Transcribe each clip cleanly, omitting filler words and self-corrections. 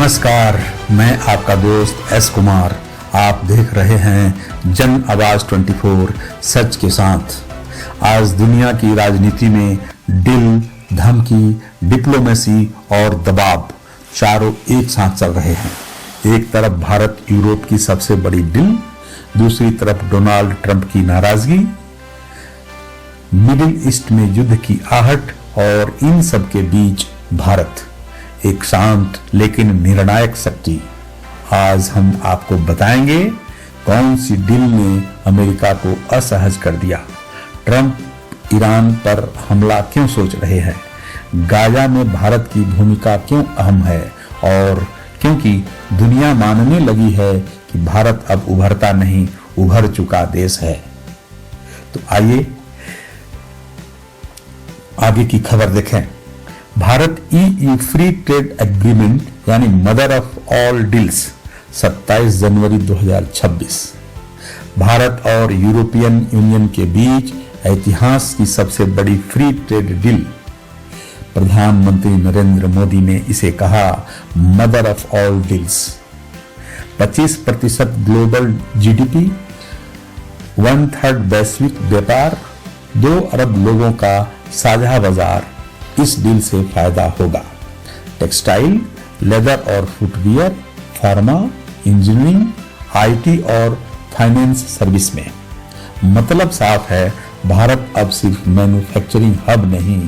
नमस्कार, मैं आपका दोस्त एस कुमार। आप देख रहे हैं जन आवाज 24 सच के साथ। आज दुनिया की राजनीति में डील, धमकी, डिप्लोमेसी और दबाव चारों एक साथ चल रहे हैं। एक तरफ भारत यूरोप की सबसे बड़ी डील, दूसरी तरफ डोनाल्ड ट्रंप की नाराजगी, मिडिल ईस्ट में युद्ध की आहट और इन सब के बीच भारत, एक शांत लेकिन निर्णायक शक्ति। आज हम आपको बताएंगे कौन सी डील ने अमेरिका को असहज कर दिया, ट्रंप ईरान पर हमला क्यों सोच रहे हैं, गाजा में भारत की भूमिका क्यों अहम है और क्योंकि दुनिया मानने लगी है कि भारत अब उभरता नहीं, उभर चुका देश है। तो आइए आगे की खबर देखें। Bharat EU free trade agreement यानी मदर ऑफ ऑल डील्स 27 जनवरी 2026। भारत और यूरोपियन यूनियन के बीच इतिहास की सबसे बड़ी फ्री ट्रेड डील। प्रधानमंत्री नरेंद्र मोदी ने इसे कहा mother of all deals. 25% global GDP, 1/3 वैश्विक व्यापार, 2 अरब लोगों का साझा बाजार, इस डील से फायदा होगा। टेक्सटाइल, लेदर और फुटवियर, फार्मा, इंजीनियरिंग, आईटी और फाइनेंस सर्विस में। मतलब साफ है, भारत अब सिर्फ मैन्युफैक्चरिंग हब नहीं,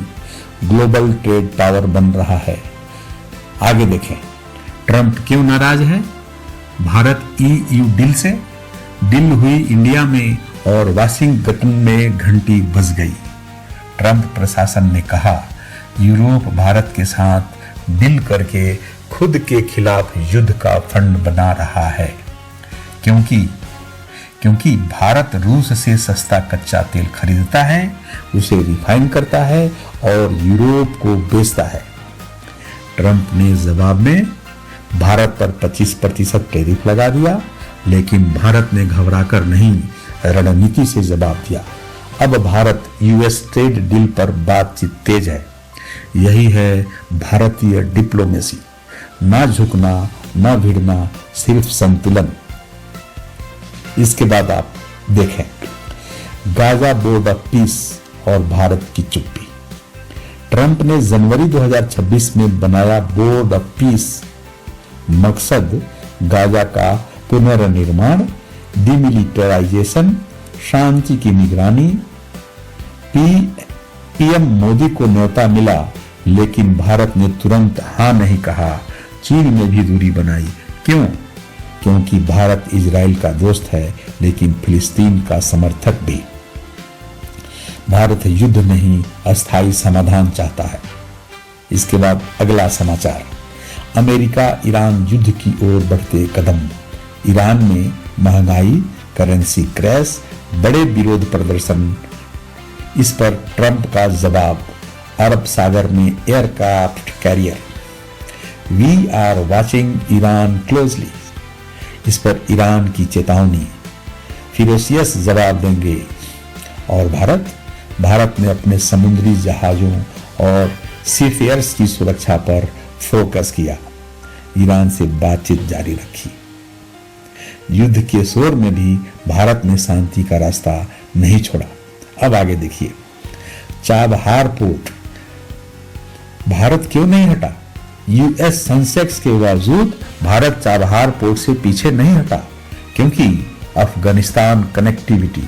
ग्लोबल ट्रेड टावर बन रहा है। आगे देखें, ट्रंप क्यों नाराज है भारत ईयू डील से। डील हुई इंडिया में और वाशिंगटन में घंटी बज गई। ट्रंप प्रशासन ने कहा यूरोप भारत के साथ डील करके खुद के खिलाफ युद्ध का फंड बना रहा है, क्योंकि भारत रूस से सस्ता कच्चा तेल खरीदता है, उसे रिफाइन करता है और यूरोप को बेचता है। ट्रंप ने जवाब में भारत पर 25% टैरिफ लगा दिया, लेकिन भारत ने घबराकर नहीं, रणनीति से जवाब दिया। अब भारत यूएस ट्रेड डील पर बातचीत तेज है। यही है भारतीय डिप्लोमेसी, ना झुकना, ना भिड़ना, सिर्फ संतुलन। इसके बाद आप देखें गाजा बोर्ड ऑफ पीस और भारत की चुप्पी। ट्रंप ने जनवरी 2026 में बनाया बोर्ड ऑफ पीस। मकसद गाजा का पुनर्निर्माण, डिमिलिटराइजेशन, शांति की निगरानी। पीएम मोदी को न्योता मिला, लेकिन भारत ने तुरंत हां नहीं कहा। चीन ने भी दूरी बनाई। क्यों? क्योंकि भारत इजराइल का दोस्त है, लेकिन फिलिस्तीन का समर्थक भी। भारत युद्ध नहीं, अस्थायी समाधान चाहता है। इसके बाद अगला समाचार, अमेरिका ईरान युद्ध की ओर बढ़ते कदम। ईरान में महंगाई, करेंसी क्रैश, बड़े विरोध प्रदर्शन। इस पर ट्रंप का जवाब, अरब सागर में aircraft carrier. We are watching Iran closely. इस पर ईरान की चेतावनी, फिरोसियस जवाब देंगे। और भारत ने अपने समुद्री जहाजों और सीफेयर्स की सुरक्षा पर फोकस किया। ईरान से बातचीत जारी रखी। युद्ध के शोर में भी भारत ने शांति का रास्ता नहीं छोड़ा। अब आगे देखिए, चाबहार पोर्ट, भारत क्यों नहीं हटा। यूएस सेंसेक्स के बावजूद भारत चाबहार पोर्ट से पीछे नहीं हटा, क्योंकि अफगानिस्तान कनेक्टिविटी,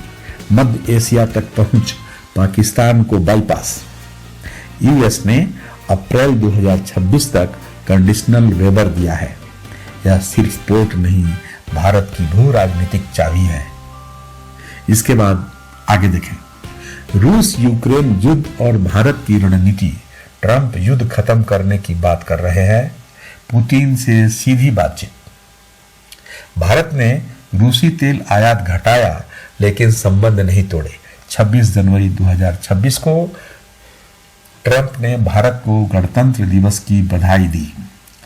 मध्य एशिया तक पहुंच, पाकिस्तान को बाईपास। यूएस ने अप्रैल 2026 तक कंडीशनल वेबर दिया है। यह सिर्फ पोर्ट नहीं, भारत की भू राजनीतिक चाबी है। इसके बाद आगे देखें, रूस यूक्रेन युद्ध और भारत की रणनीति। ट्रंप युद्ध खत्म करने की बात कर रहे हैं, पुतिन से सीधी बातचीत। भारत ने रूसी तेल आयात घटाया, लेकिन संबंध नहीं तोड़े। 26 जनवरी 2026 को ट्रंप ने भारत को गणतंत्र दिवस की बधाई दी।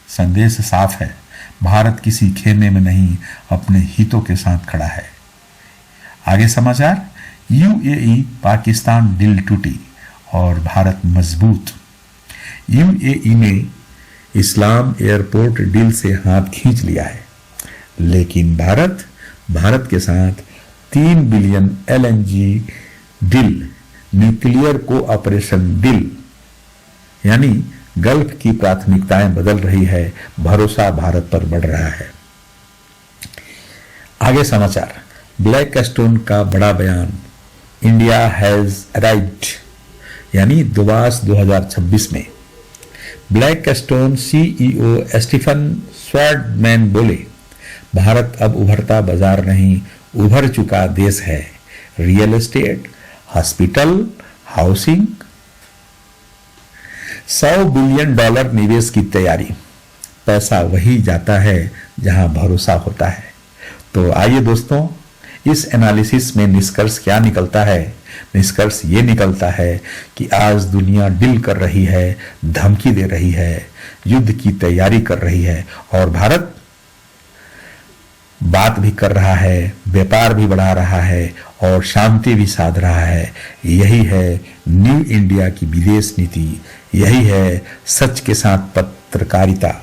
संदेश साफ है, भारत किसी खेमे में नहीं, अपने हितों के साथ खड़ा है। आगे समाचार, यूएई पाकिस्तान डील टूटी और भारत मजबूत। यूएई ने इस्लाम एयरपोर्ट डील से हाथ खींच लिया है, लेकिन भारत के साथ 3 billion LNG deal, nuclear cooperation deal, यानी गल्फ की प्राथमिकताएं बदल रही है, भरोसा भारत पर बढ़ रहा है। आगे समाचार। ब्लैक स्टोन का बड़ा बयान, इंडिया हैज अराइव्ड, यानी दूबास 2026 में ब्लैक स्टोन सीईओ स्टीफन स्वार्डमैन बोले, भारत अब उभरता बाजार नहीं, उभर चुका देश है। Real estate, hospital, housing, $100 billion निवेश की तैयारी। पैसा वही जाता है जहां भरोसा होता है। तो आइए दोस्तों, इस एनालिसिस में निष्कर्ष क्या निकलता है? निष्कर्ष ये निकलता है कि आज दुनिया डील कर रही है, धमकी दे रही है, युद्ध की तैयारी कर रही है, और भारत बात भी कर रहा है, व्यापार भी बढ़ा रहा है और शांति भी साध रहा है। यही है न्यू इंडिया की विदेश नीति, यही है सच के साथ पत्रकारिता।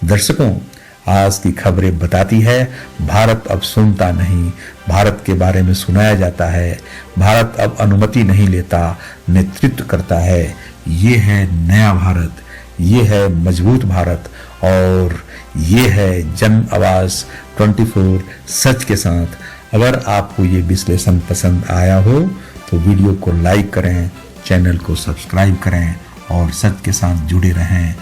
दर्शकों, आज की खबरें बताती है भारत अब सुनता नहीं, भारत के बारे में सुनाया जाता है। भारत अब अनुमति नहीं लेता, नेतृत्व करता है। ये है नया भारत, ये है मजबूत भारत, और ये है जन आवाज 24 सच के साथ। अगर आपको ये विश्लेषण पसंद आया हो तो वीडियो को लाइक करें, चैनल को सब्सक्राइब करें और सच के साथ जुड़े रहें।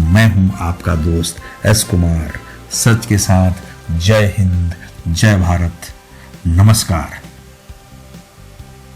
मैं हूं आपका दोस्त एस कुमार, सच के साथ। जय हिंद, जय भारत, नमस्कार।